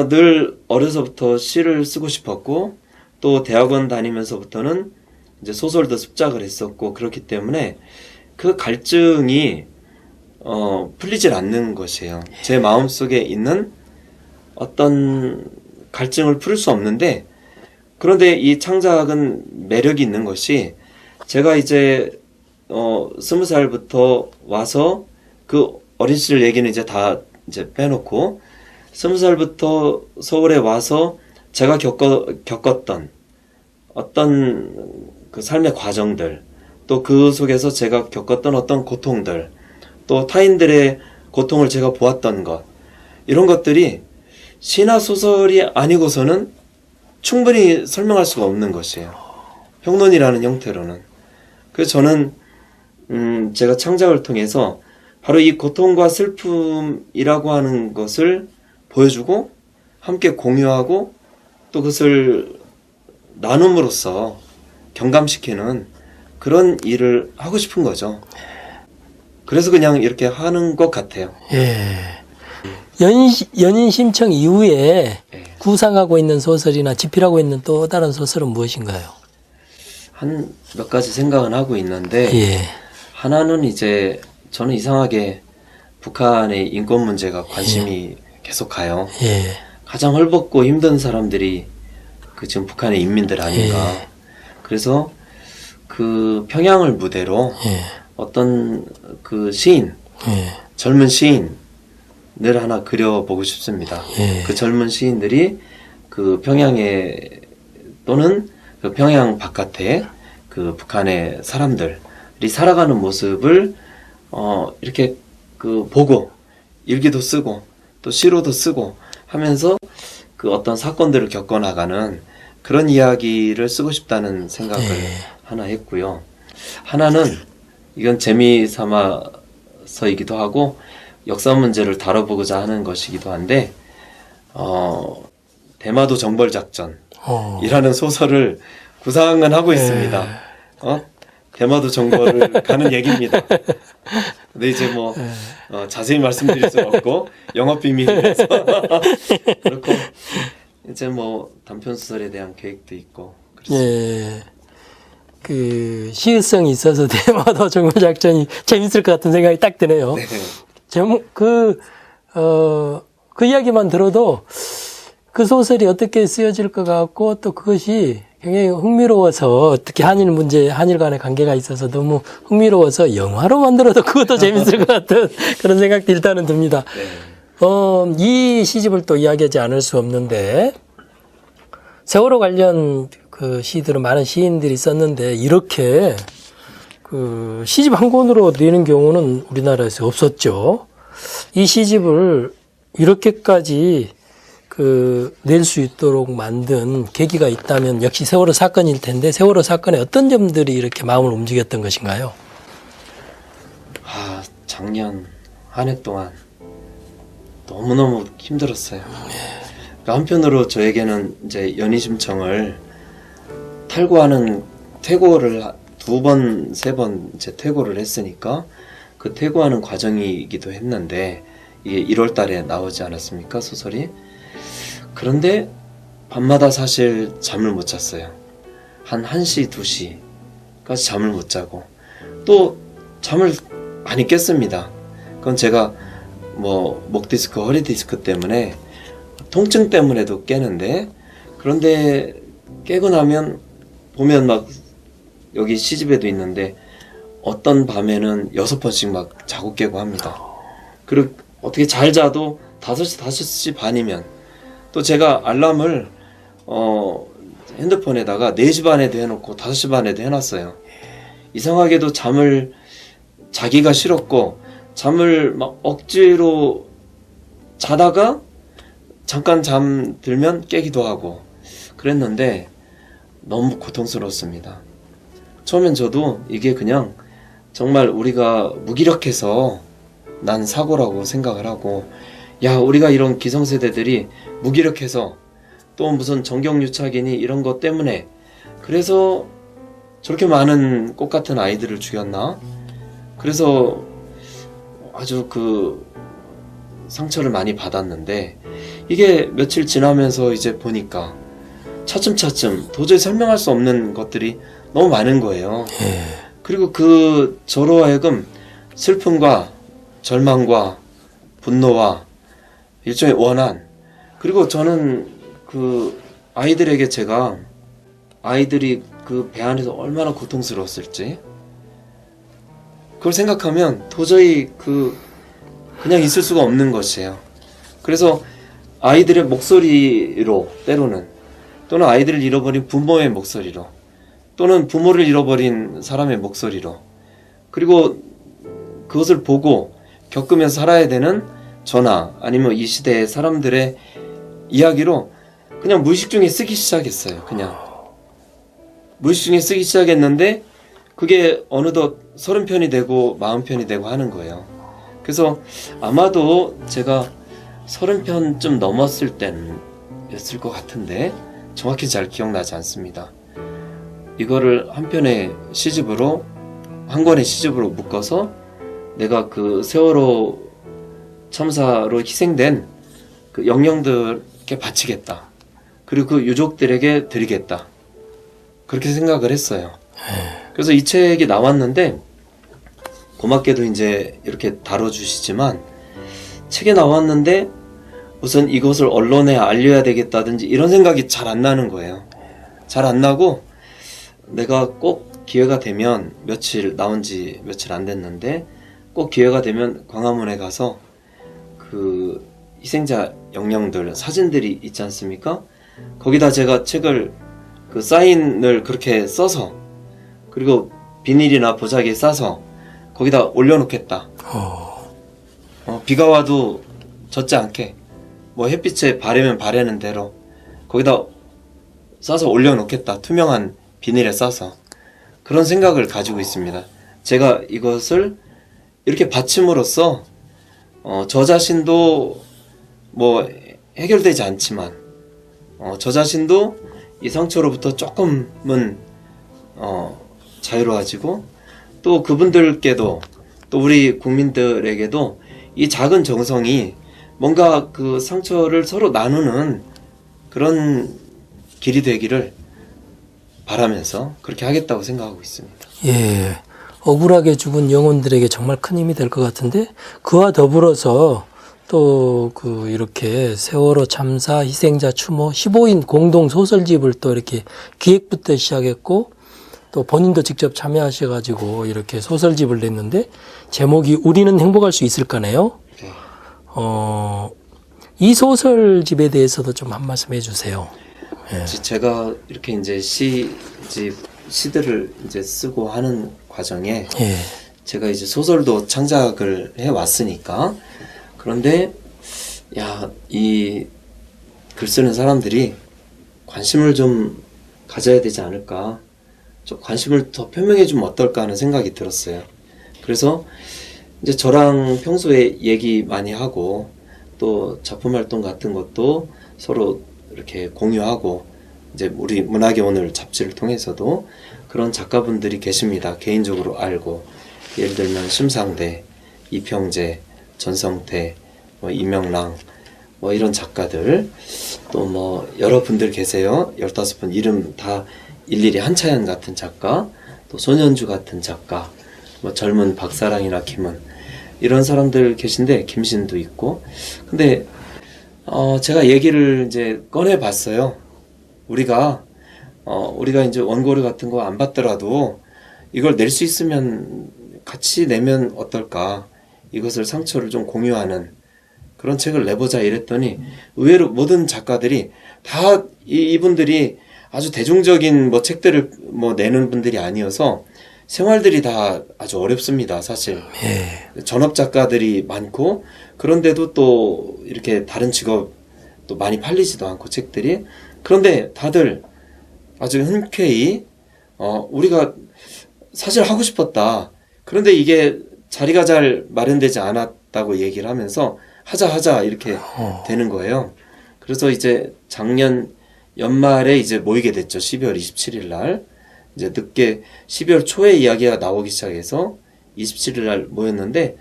늘 어려서부터 시를 쓰고 싶었고 또 대학원 다니면서부터는 이제 소설도 습작을 했었고 그렇기 때문에 그 갈증이 풀리질 않는 것이에요. 제 마음속에 있는 어떤 갈증을 풀 수 없는데 그런데 이 창작은 매력이 있는 것이 제가 이제 20살부터 와서 그 어린 시절 얘기는 이제 다 이제 빼놓고 20살부터 서울에 와서 제가 겪었던 어떤 그 삶의 과정들 또 그 속에서 제가 겪었던 어떤 고통들 또 타인들의 고통을 제가 보았던 것 이런 것들이 시나 소설이 아니고서는 충분히 설명할 수가 없는 것이에요. 평론이라는 형태로는. 그래서 저는 제가 창작을 통해서 바로 이 고통과 슬픔이라고 하는 것을 보여주고 함께 공유하고 또 그것을 나눔으로써 경감시키는 그런 일을 하고 싶은 거죠. 그래서 그냥 이렇게 하는 것 같아요. 예. 연인 심청 이후에 예. 구상하고 있는 소설이나 집필하고 있는 또 다른 소설은 무엇인가요? 한 몇 가지 생각은 하고 있는데 예. 하나는 이제 저는 이상하게 북한의 인권 문제가 관심이 계속 가요. 예. 가장 헐벗고 힘든 사람들이 그 지금 북한의 인민들 아닌가. 예. 그래서 그 평양을 무대로 예. 어떤 그 시인, 예. 젊은 시인을 하나 그려보고 싶습니다. 예. 그 젊은 시인들이 그 평양에 또는 그 평양 바깥에 그 북한의 사람들이 살아가는 모습을 이렇게 그 보고 일기도 쓰고 또 시로도 쓰고 하면서 그 어떤 사건들을 겪어나가는 그런 이야기를 쓰고 싶다는 생각을 하나 했고요. 하나는 이건 재미삼아서이기도 하고 역사 문제를 다뤄보고자 하는 것이기도 한데 대마도 정벌작전이라는 소설을 구상은 하고 있습니다. 대마도 정벌을 가는 얘기입니다. 근데 이제 뭐 자세히 말씀드릴 수는 없고 영업 비밀이라서 그렇고 이제 뭐 단편 소설에 대한 계획도 있고 그렇습니다. 예. 그 시의성이 있어서 대마도 정벌작전이 재밌을 것 같은 생각이 딱 드네요. 네. 제목 그 이야기만 들어도 그 소설이 어떻게 쓰여질 것 같고 또 그것이 굉장히 흥미로워서 특히 한일 문제, 한일 간의 관계가 있어서 너무 흥미로워서 영화로 만들어도 그것도 재밌을 것 같은 그런 생각도 일단은 듭니다. 네. 이 시집을 또 이야기하지 않을 수 없는데 세월호 관련 그 시들은 많은 시인들이 썼는데 이렇게 그 시집 한 권으로 내는 경우는 우리나라에서 없었죠. 이 시집을 이렇게까지 그 낼 수 있도록 만든 계기가 있다면 역시 세월호 사건일 텐데 세월호 사건의 어떤 점들이 이렇게 마음을 움직였던 것인가요? 작년 한 해 동안 너무너무 힘들었어요. 그러니까 한편으로 저에게는 이제 연희심청을 탈고하는 퇴고를 2번, 3번 이제 퇴고를 했으니까 그 퇴고하는 과정이기도 했는데 이게 1월 달에 나오지 않았습니까? 소설이. 그런데 밤마다 사실 잠을 못 잤어요. 한 1시, 2시 까지 잠을 못 자고 또 잠을 많이 깼습니다. 그건 제가 뭐 목 디스크, 허리 디스크 때문에 통증 때문에도 깨는데, 그런데 깨고 나면 보면 막 여기 시집에도 있는데 어떤 밤에는 6번씩 막 자고 깨고 합니다. 그리고 어떻게 잘 자도 5시, 5시 반이면 또 제가 알람을 핸드폰에다가 4시 반에도 해놓고 5시 반에도 해놨어요. 이상하게도 잠을 자기가 싫었고 잠을 막 억지로 자다가 잠깐 잠들면 깨기도 하고 그랬는데 너무 고통스러웠습니다. 처음엔 저도 이게 그냥 정말 우리가 무기력해서 난 사고라고 생각을 하고, 야, 우리가 이런 기성세대들이 무기력해서 또 무슨 정경유착이니 이런 것 때문에 그래서 저렇게 많은 꽃 같은 아이들을 죽였나? 그래서 아주 그 상처를 많이 받았는데, 이게 며칠 지나면서 이제 보니까 차츰차츰 도저히 설명할 수 없는 것들이 너무 많은 거예요. 그리고 그 저로 하여금 슬픔과 절망과 분노와 일종의 원한, 그리고 저는 그 아이들에게 제가 아이들이 그 배 안에서 얼마나 고통스러웠을지 그걸 생각하면 도저히 그냥 있을 수가 없는 것이에요. 그래서 아이들의 목소리로 때로는, 또는 아이들을 잃어버린 부모의 목소리로, 또는 부모를 잃어버린 사람의 목소리로, 그리고 그것을 보고 겪으면서 살아야 되는 저나 아니면 이 시대의 사람들의 이야기로 그냥 무의식 중에 쓰기 시작했어요. 그냥 무의식 중에 쓰기 시작했는데 그게 어느덧 30편이 되고 40편이 되고 하는 거예요. 그래서 아마도 제가 30편쯤 넘었을 때였을 것 같은데 정확히 잘 기억나지 않습니다. 이거를 한 편의 시집으로, 한 권의 시집으로 묶어서 내가 그 세월호 참사로 희생된 그 영령들께 바치겠다. 그리고 그 유족들에게 드리겠다. 그렇게 생각을 했어요. 그래서 이 책이 나왔는데, 고맙게도 이제 이렇게 다뤄주시지만, 책에 나왔는데 우선 이것을 언론에 알려야 되겠다든지 이런 생각이 잘 안 나는 거예요. 잘 안 나고, 내가 꼭 기회가 되면, 나온 지 며칠 안 됐는데 꼭 기회가 되면 광화문에 가서 그 희생자 영령들 사진들이 있지 않습니까? 거기다 제가 책을 그 사인을 그렇게 써서, 그리고 비닐이나 보자기에 싸서 거기다 올려놓겠다. 비가 와도 젖지 않게, 뭐 햇빛에 바르면 바르는 대로 거기다 싸서 올려놓겠다. 투명한 비닐에 싸서. 그런 생각을 가지고 있습니다. 제가 이것을 이렇게 바침으로써 저 자신도 뭐 해결되지 않지만 저 자신도 이 상처로부터 조금은 자유로워지고, 또 그분들께도, 또 우리 국민들에게도 이 작은 정성이 뭔가 그 상처를 서로 나누는 그런 길이 되기를 바라면서 그렇게 하겠다고 생각하고 있습니다. 예, 억울하게 죽은 영혼들에게 정말 큰 힘이 될 것 같은데, 그와 더불어서 또 이렇게 세월호 참사 희생자 추모 15인 공동 소설집을 또 이렇게 기획부터 시작했고, 또 본인도 직접 참여하셔가지고 이렇게 소설집을 냈는데, 제목이 우리는 행복할 수 있을까네요. 네. 이 소설집에 대해서도 좀 한 말씀 해주세요. 예. 제가 이렇게 이제 시들을 이제 쓰고 하는 과정에 예. 제가 이제 소설도 창작을 해 왔으니까, 그런데 이 글 쓰는 사람들이 관심을 좀 가져야 되지 않을까, 좀 관심을 더 표명해 주면 어떨까 하는 생각이 들었어요. 그래서 이제 저랑 평소에 얘기 많이 하고, 또 작품 활동 같은 것도 서로 이렇게 공유하고, 이제 우리 문학의 오늘 잡지를 통해서도 그런 작가분들이 계십니다. 개인적으로 알고, 예를 들면 심상대, 이평재, 전성태, 이명랑, 이런 작가들, 또 뭐 여러 분들 계세요. 15분 이름 다 일일이 한차연 같은 작가, 또 손현주 같은 작가, 뭐 젊은 박사랑이나 김은 이런 사람들 계신데 김신도 있고. 근데 제가 얘기를 이제 꺼내 봤어요. 우리가 이제 원고료 같은 거 안 받더라도 이걸 낼 수 있으면 같이 내면 어떨까? 이것을 상처를 좀 공유하는 그런 책을 내보자 이랬더니 의외로 모든 작가들이 다 이분들이 아주 대중적인 뭐 책들을 뭐 내는 분들이 아니어서 생활들이 다 아주 어렵습니다, 사실. 예. 전업 작가들이 많고 그런데도 또 이렇게 다른 직업 또 많이 팔리지도 않고 책들이. 그런데 다들 아주 흔쾌히 우리가 사실 하고 싶었다. 그런데 이게 자리가 잘 마련되지 않았다고 얘기를 하면서 하자 이렇게 되는 거예요. 그래서 이제 작년 연말에 이제 모이게 됐죠. 12월 27일 날. 이제 늦게 12월 초에 이야기가 나오기 시작해서 27일 날 모였는데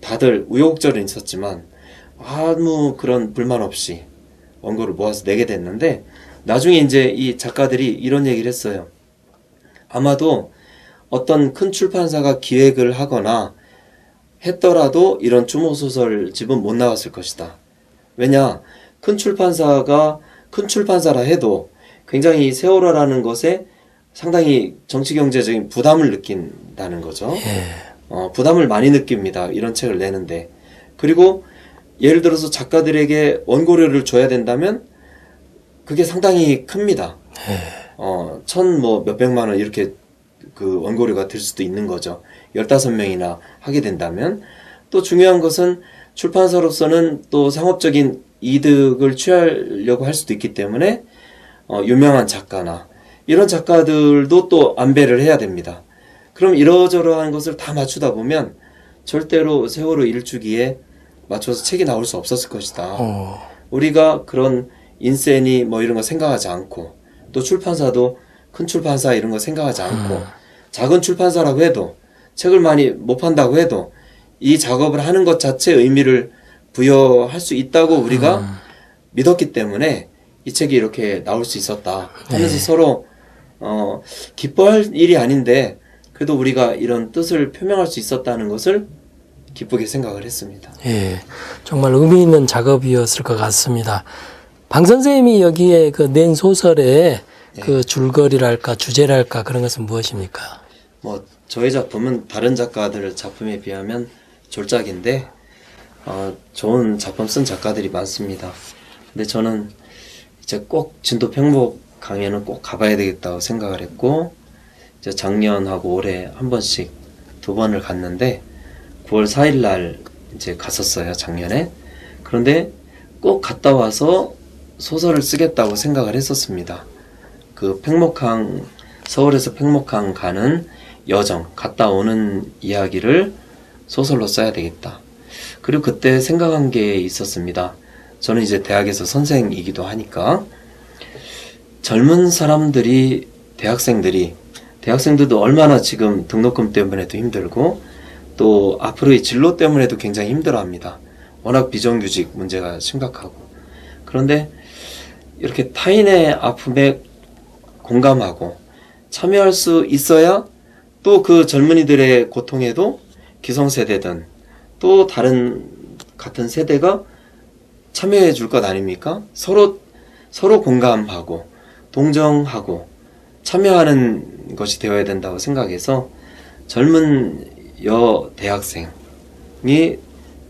다들 우여곡절은 있었지만 아무 그런 불만 없이 원고를 모아서 내게 됐는데 나중에 이제 이 작가들이 이런 얘기를 했어요. 아마도 어떤 큰 출판사가 기획을 하거나 했더라도 이런 추모소설집은 못 나왔을 것이다. 왜냐? 큰 출판사가 큰 출판사라 해도 굉장히 세월호라는 것에 상당히 정치경제적인 부담을 느낀다는 거죠. 부담을 많이 느낍니다. 이런 책을 내는데. 그리고 예를 들어서 작가들에게 원고료를 줘야 된다면 그게 상당히 큽니다. 뭐 몇백만 원 이렇게 그 원고료가 들 수도 있는 거죠. 15명이나 하게 된다면. 또 중요한 것은 출판사로서는 또 상업적인 이득을 취하려고 할 수도 있기 때문에 유명한 작가나 이런 작가들도 또 안배를 해야 됩니다. 그럼 이러저러한 것을 다 맞추다 보면 절대로 세월호 일주기에 맞춰서 책이 나올 수 없었을 것이다. 우리가 그런 인센이 뭐 이런 거 생각하지 않고 또 출판사도 큰 출판사 이런 거 생각하지 않고 작은 출판사라고 해도 책을 많이 못 판다고 해도 이 작업을 하는 것 자체에 의미를 부여할 수 있다고 우리가 믿었기 때문에 이 책이 이렇게 나올 수 있었다 하면서 서로 기뻐할 일이 아닌데 그래도 우리가 이런 뜻을 표명할 수 있었다는 것을 기쁘게 생각을 했습니다. 예, 정말 의미 있는 작업이었을 것 같습니다. 방 선생님이 여기에 그 낸 소설의 그 줄거리랄까 주제랄까 그런 것은 무엇입니까? 뭐 저의 작품은 다른 작가들 작품에 비하면 졸작인데 좋은 작품 쓴 작가들이 많습니다. 근데 저는 이제 꼭 진도 팽목 강연은 꼭 가봐야 되겠다고 생각을 했고 이제 작년하고 올해 한 번씩 2번을 갔는데 9월 4일 날 이제 갔었어요, 작년에. 그런데 꼭 갔다 와서 소설을 쓰겠다고 생각을 했었습니다. 그 팽목항, 서울에서 팽목항 가는 여정, 갔다 오는 이야기를 소설로 써야 되겠다. 그리고 그때 생각한 게 있었습니다. 저는 이제 대학에서 선생이기도 하니까 젊은 사람들이, 대학생들도 얼마나 지금 등록금 때문에도 힘들고 또 앞으로의 진로 때문에도 굉장히 힘들어합니다. 워낙 비정규직 문제가 심각하고. 그런데 이렇게 타인의 아픔에 공감하고 참여할 수 있어야 또 그 젊은이들의 고통에도 기성세대든 또 다른 같은 세대가 참여해 줄 것 아닙니까? 서로 공감하고 동정하고 참여하는 것이 되어야 된다고 생각해서 젊은 대학생이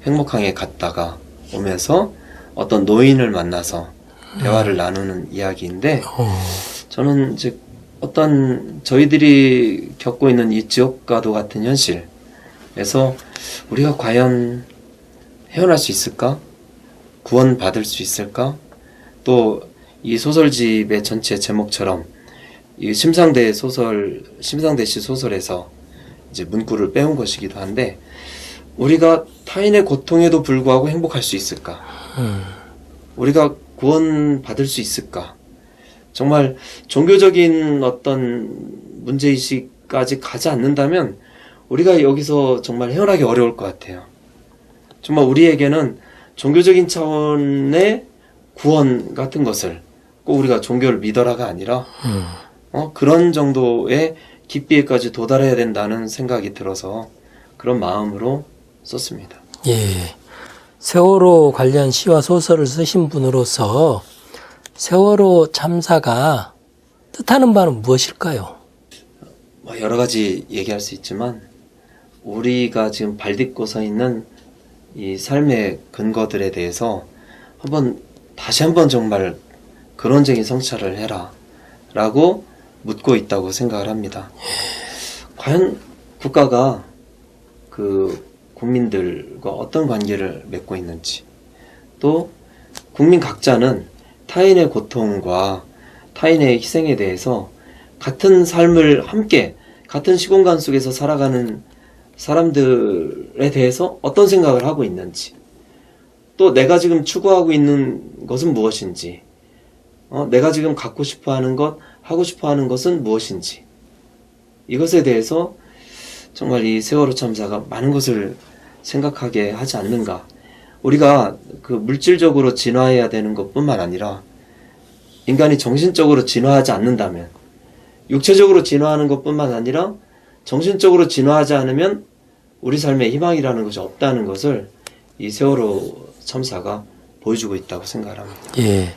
팽목항에 갔다가 오면서 어떤 노인을 만나서 대화를 나누는 이야기인데 저는 이제 어떤 저희들이 겪고 있는 이 지옥과도 같은 현실에서 우리가 과연 헤어날 수 있을까? 구원받을 수 있을까? 또 이 소설집의 전체 제목처럼 이 심상대 씨 소설에서 이제 문구를 빼온 것이기도 한데 우리가 타인의 고통에도 불구하고 행복할 수 있을까? 우리가 구원받을 수 있을까? 정말 종교적인 어떤 문제의식까지 가지 않는다면 우리가 여기서 정말 헤어나기 어려울 것 같아요. 정말 우리에게는 종교적인 차원의 구원 같은 것을 꼭 우리가 종교를 믿어라가 아니라 그런 정도의 깊이에까지 도달해야 된다는 생각이 들어서 그런 마음으로 썼습니다. 예. 세월호 관련 시와 소설을 쓰신 분으로서 세월호 참사가 뜻하는 바는 무엇일까요? 여러 가지 얘기할 수 있지만 우리가 지금 발딛고 서 있는 이 삶의 근거들에 대해서 다시 한번 정말 근원적인 성찰을 해라 라고 묻고 있다고 생각을 합니다. 과연 국가가 그 국민들과 어떤 관계를 맺고 있는지, 또 국민 각자는 타인의 고통과 타인의 희생에 대해서 같은 삶을 함께 같은 시공간 속에서 살아가는 사람들에 대해서 어떤 생각을 하고 있는지, 또 내가 지금 추구하고 있는 것은 무엇인지, 내가 지금 갖고 싶어 하는 것, 하고 싶어 하는 것은 무엇인지, 이것에 대해서 정말 이 세월호 참사가 많은 것을 생각하게 하지 않는가. 우리가 그 물질적으로 진화해야 되는 것뿐만 아니라 인간이 정신적으로 진화하지 않는다면, 육체적으로 진화하는 것뿐만 아니라 정신적으로 진화하지 않으면 우리 삶에 희망이라는 것이 없다는 것을 이 세월호 참사가 보여주고 있다고 생각합니다. 예.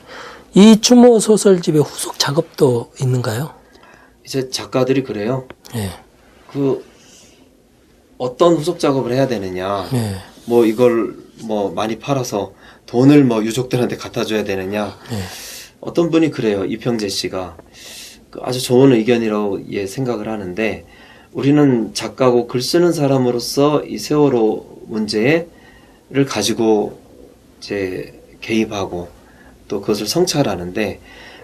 이 추모 소설집의 후속 작업도 있는가요? 이제 작가들이 그래요. 예. 어떤 후속 작업을 해야 되느냐. 예. 이걸 많이 팔아서 돈을 유족들한테 갖다 줘야 되느냐. 예. 어떤 분이 그래요. 이평재 씨가. 아주 좋은 의견이라고 생각을 하는데, 우리는 작가고 글 쓰는 사람으로서 이 세월호 문제를 가지고 이제 개입하고 또 그것을 성찰하는데,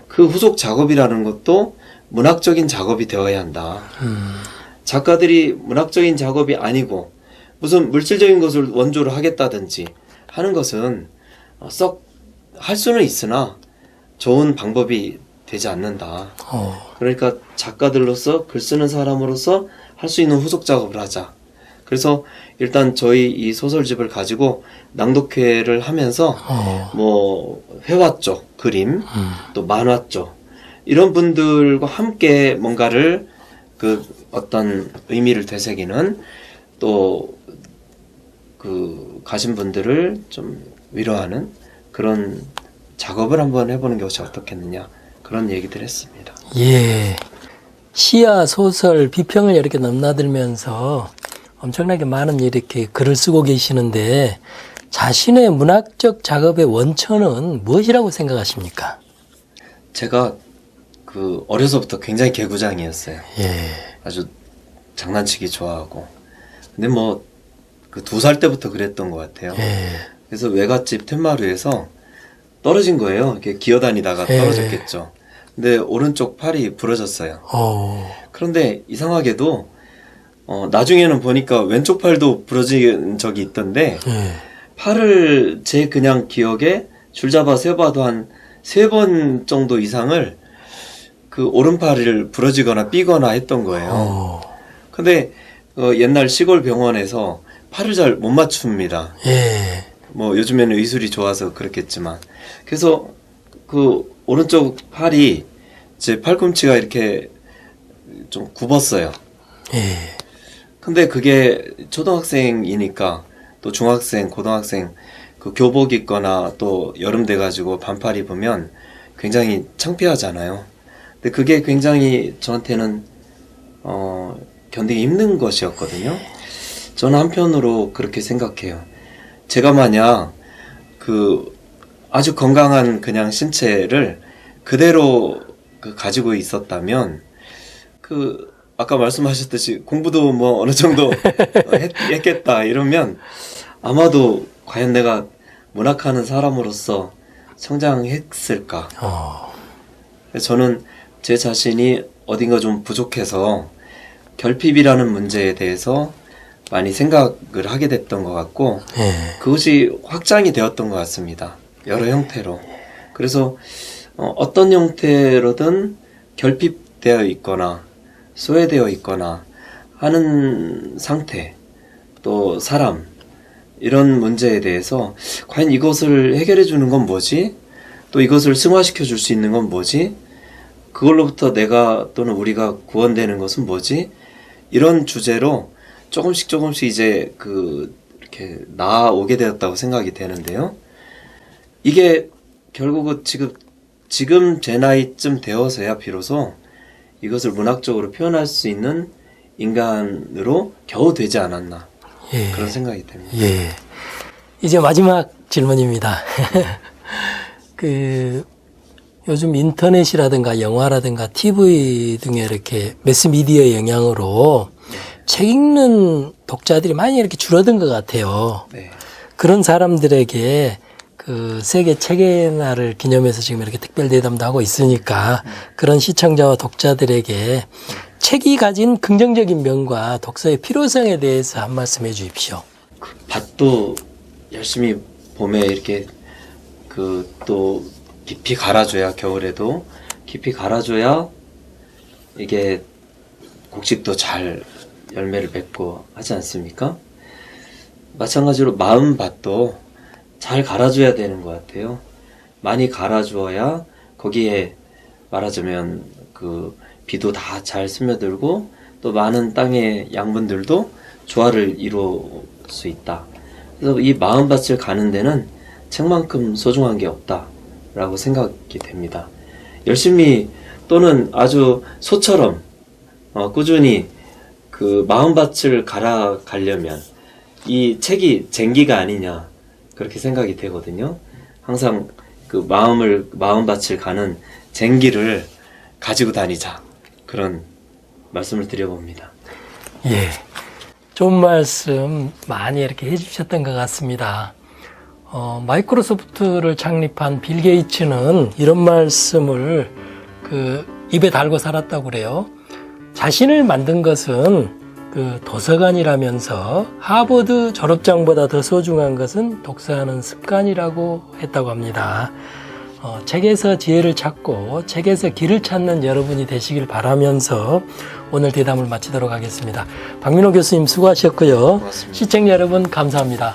그 후속 작업이라는 것도 문학적인 작업이 되어야 한다. 작가들이 문학적인 작업이 아니고 무슨 물질적인 것을 원조로 하겠다든지 하는 것은 썩 할 수는 있으나 좋은 방법이 되지 않는다. 그러니까 작가들로서, 글 쓰는 사람으로서 할 수 있는 후속 작업을 하자. 그래서 일단 저희 이 소설집을 가지고 낭독회를 하면서 회화 쪽 그림, 또 만화 쪽 이런 분들과 함께 뭔가를 어떤 의미를 되새기는, 또 가신 분들을 좀 위로하는 그런 작업을 한번 해보는 것이 어떻겠느냐, 그런 얘기들 했습니다. 예. 시야, 소설, 비평을 이렇게 넘나들면서 엄청나게 많은 이렇게 글을 쓰고 계시는데, 자신의 문학적 작업의 원천은 무엇이라고 생각하십니까? 제가 어려서부터 굉장히 개구장이었어요. 예. 아주 장난치기 좋아하고. 근데 2살 때부터 그랬던 것 같아요. 예. 그래서 외갓집 툇마루에서 떨어진 거예요. 이렇게 기어다니다가 예. 떨어졌겠죠. 근데 오른쪽 팔이 부러졌어요. 그런데 이상하게도 나중에는 보니까 왼쪽 팔도 부러진 적이 있던데, 예. 팔을 제 그냥 기억에 줄잡아 세봐도 한 3번 정도 이상을 오른팔을 부러지거나 삐거나 했던 거예요. 근데 옛날 시골 병원에서 팔을 잘 못 맞춥니다. 예. 요즘에는 의술이 좋아서 그렇겠지만. 그래서 오른쪽 팔이 제 팔꿈치가 이렇게 좀 굽었어요. 예. 근데 그게 초등학생이니까, 또 중학생, 고등학생 교복 입거나 또 여름 돼가지고 반팔 입으면 굉장히 창피하잖아요. 근데 그게 굉장히 저한테는 견디기 힘든 것이었거든요. 저는 한편으로 그렇게 생각해요. 제가 만약 아주 건강한 그냥 신체를 그대로 가지고 있었다면, 아까 말씀하셨듯이 공부도 어느 정도 했겠다 이러면 아마도 과연 내가 문학하는 사람으로서 성장했을까? 저는 제 자신이 어딘가 좀 부족해서 결핍이라는 문제에 대해서 많이 생각을 하게 됐던 것 같고, 그것이 확장이 되었던 것 같습니다. 여러 형태로. 그래서 어떤 형태로든 결핍되어 있거나 소외되어 있거나 하는 상태, 또 사람, 이런 문제에 대해서 과연 이것을 해결해 주는 건 뭐지? 또 이것을 승화시켜 줄 수 있는 건 뭐지? 그걸로부터 내가 또는 우리가 구원되는 것은 뭐지? 이런 주제로 조금씩 이제 이렇게 나아오게 되었다고 생각이 되는데요. 이게 결국은 지금 제 나이쯤 되어서야 비로소 이것을 문학적으로 표현할 수 있는 인간으로 겨우 되지 않았나. 예. 그런 생각이 됩니다. 예. 이제 마지막 질문입니다. 요즘 인터넷이라든가 영화라든가 TV 등의 이렇게 매스미디어의 영향으로 책 읽는 독자들이 많이 이렇게 줄어든 것 같아요. 네. 그런 사람들에게 세계 책의 날을 기념해서 지금 이렇게 특별 대담도 하고 있으니까 그런 시청자와 독자들에게 책이 가진 긍정적인 면과 독서의 필요성에 대해서 한 말씀 해 주십시오. 밭도 열심히 봄에 이렇게 또 깊이 갈아줘야, 겨울에도 깊이 갈아줘야 이게 곡식도 잘 열매를 맺고 하지 않습니까? 마찬가지로 마음밭도 잘 갈아줘야 되는 것 같아요. 많이 갈아주어야 거기에 말하자면 비도 다 잘 스며들고 또 많은 땅의 양분들도 조화를 이룰 수 있다. 그래서 이 마음밭을 가는 데는 책만큼 소중한 게 없다라고 생각이 됩니다. 열심히 또는 아주 소처럼 꾸준히 마음밭을 갈아가려면 이 책이 쟁기가 아니냐 그렇게 생각이 되거든요. 항상 마음밭을 가는 쟁기를 가지고 다니자, 그런 말씀을 드려봅니다. 예. 좋은 말씀 많이 이렇게 해주셨던 것 같습니다. 마이크로소프트를 창립한 빌 게이츠는 이런 말씀을 입에 달고 살았다고 그래요. 자신을 만든 것은 도서관이라면서 하버드 졸업장보다 더 소중한 것은 독서하는 습관이라고 했다고 합니다. 책에서 지혜를 찾고 책에서 길을 찾는 여러분이 되시길 바라면서 오늘 대담을 마치도록 하겠습니다. 박민호 교수님 수고하셨고요. 고맙습니다. 시청자 여러분 감사합니다.